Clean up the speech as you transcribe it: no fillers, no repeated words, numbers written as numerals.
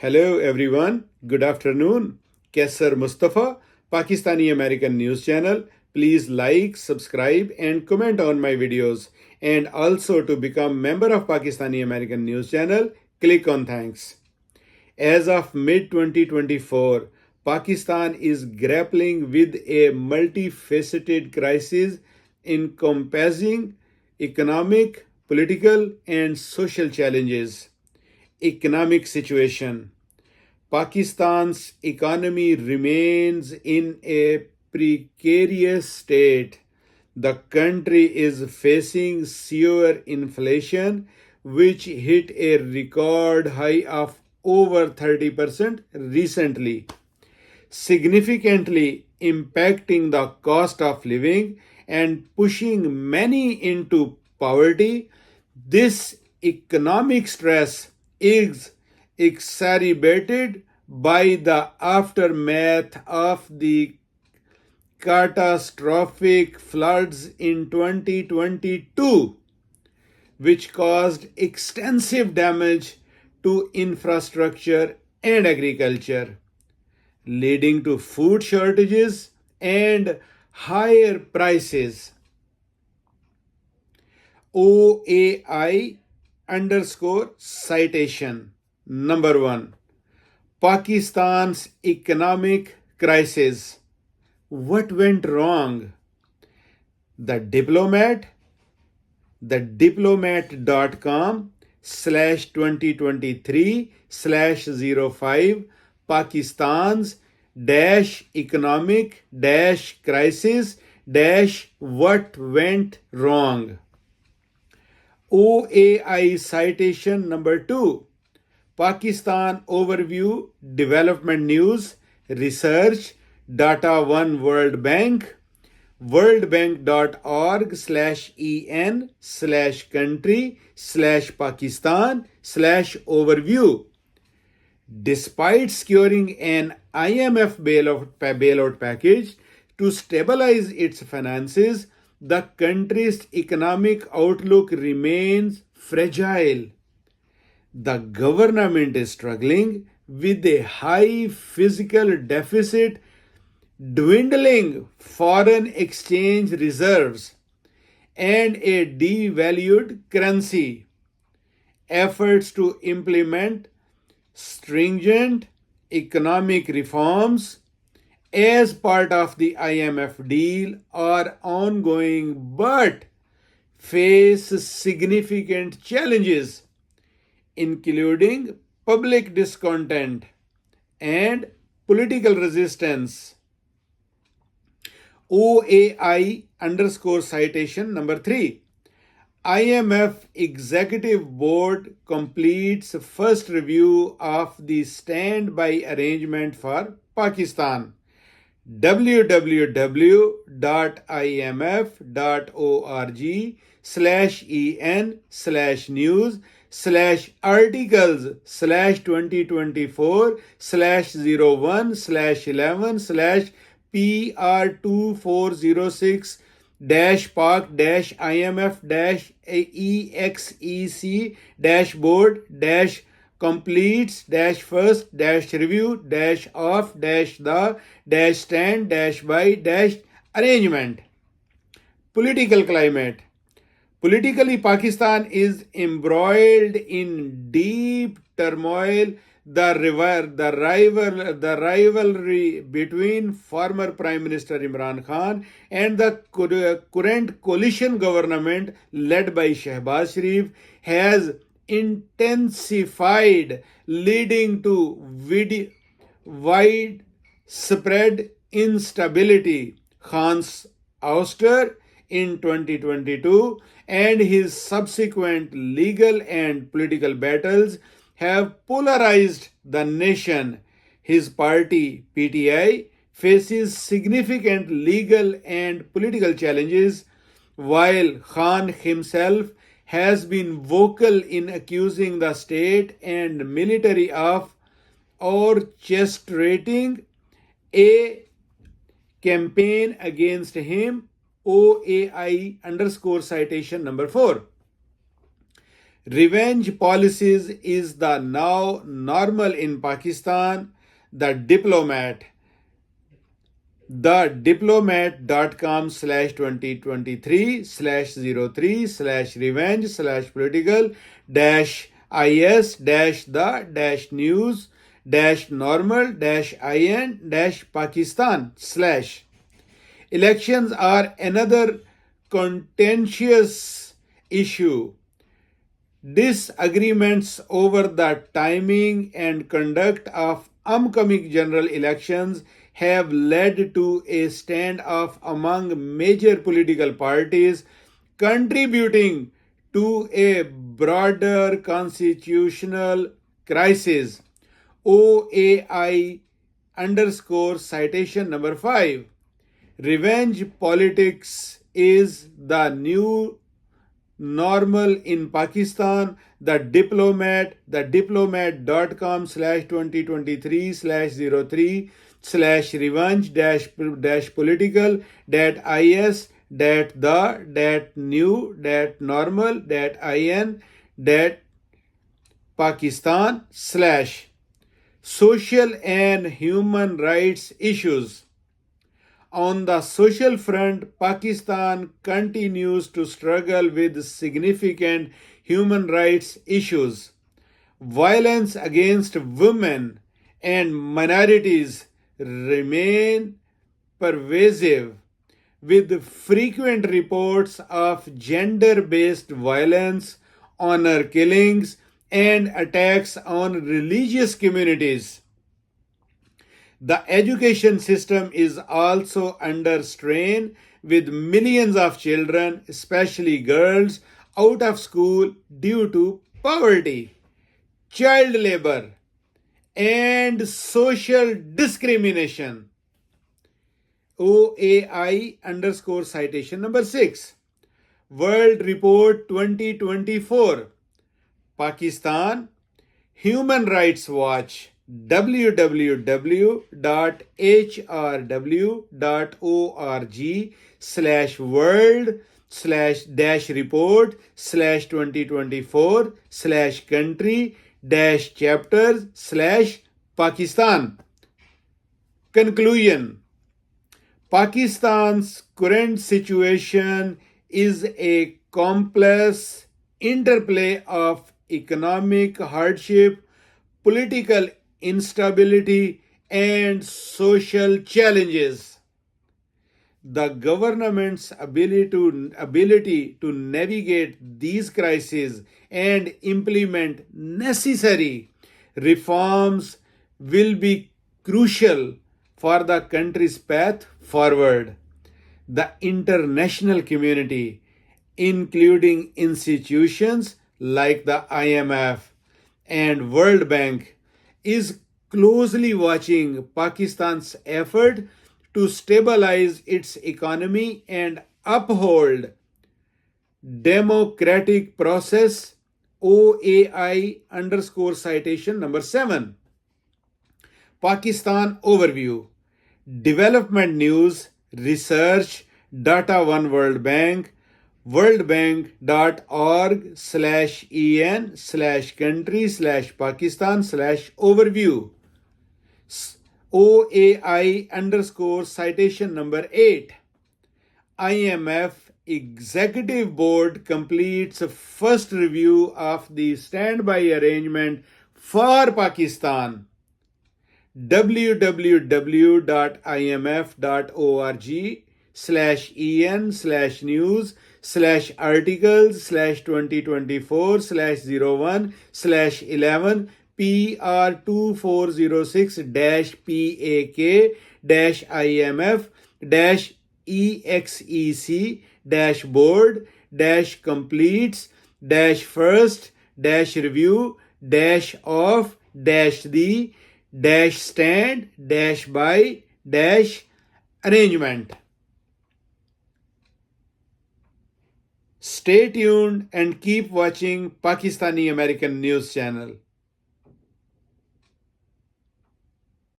Hello everyone, good afternoon. Kaisar Mustafa, Pakistani American News Channel. Please like, subscribe and comment on my videos. And also to become member of Pakistani American News Channel, click on thanks. As of mid 2024, Pakistan is grappling with a multifaceted crisis encompassing economic, political, and social challenges. Economic situation. Pakistan's economy remains in a precarious state. The country is facing severe inflation, which hit a record high of over 30% recently, significantly impacting the cost of living and pushing many into poverty. This economic stress is exacerbated by the aftermath of the catastrophic floods in 2022, which caused extensive damage to infrastructure and agriculture, leading to food shortages and higher prices. OAI underscore citation. Number one, Pakistan's economic crisis. What went wrong? The Diplomat, thediplomat.com /2023/05 Pakistan's dash economic dash crisis dash what went wrong. OAI citation number 2, Pakistan Overview Development News Research Data 1 World Bank worldbank.org/en/country/Pakistan/overview. Despite securing an IMF bailout package to stabilize its finances, the country's economic outlook remains fragile. The government is struggling with a high fiscal deficit, dwindling foreign exchange reserves, and a devalued currency. Efforts to implement stringent economic reforms as part of the IMF deal are ongoing but face significant challenges, including public discontent and political resistance. OAI underscore citation number 3. IMF Executive Board completes first review of the standby arrangement for Pakistan. www.imf.org/en/news/articles/2024/11/PR2406 Pak IMF EXEC dashboard completes first review of the stand by arrangement. Political climate. Politically, Pakistan is embroiled in deep turmoil. The rivalry between former Prime Minister Imran Khan and the current coalition government led by Shehbaz Sharif has intensified, leading to widespread instability. Khan's ouster in 2022 and his subsequent legal and political battles have polarized the nation. His party, PTI, faces significant legal and political challenges, while Khan himself has been vocal in accusing the state and military of orchestrating a campaign against him. OAI underscore citation number 4. Revenge policies is the now normal in Pakistan. The Diplomat. thediplomat.com/2023/03/revenge/political is the news normal in Pakistan / Elections are another contentious issue. Disagreements over the timing and conduct of upcoming general elections have led to a standoff among major political parties, contributing to a broader constitutional crisis. OAI underscore citation number 5. Revenge politics is the new normal in Pakistan. The Diplomat, thediplomat.com/2023/03/revenge-political is the normal in Pakistan / social and human rights issues. On the social front, Pakistan continues to struggle with significant human rights issues. Violence against women and minorities remain pervasive, with frequent reports of gender-based violence, honor killings, and attacks on religious communities. The education system is also under strain, with millions of children, especially girls, out of school due to poverty, child labor, and social discrimination. OAI underscore citation number 6. World Report 2024. Pakistan. Human Rights Watch. www.hrw.org/world/report/country-chapters/Pakistan. Conclusion. Pakistan's current situation is a complex interplay of economic hardship, political instability, and social challenges. The government's ability to navigate these crises and implement necessary reforms will be crucial for the country's path forward. The international community, including institutions like the IMF and World Bank, is closely watching Pakistan's effort to stabilize its economy and uphold democratic process. OAI underscore citation number 7. Pakistan overview. Development news, research, data one World Bank, worldbank.org/en/country/Pakistan/overview. OAI underscore citation number 8. IMF Executive Board completes first review of the standby arrangement for Pakistan. www.imf.org/en/news/articles/2024/01/11 PR-240/PAK-EXEC-board-completes-first-review-of-the-stand-by-arrangement. Stay tuned and keep watching Pakistani American News Channel.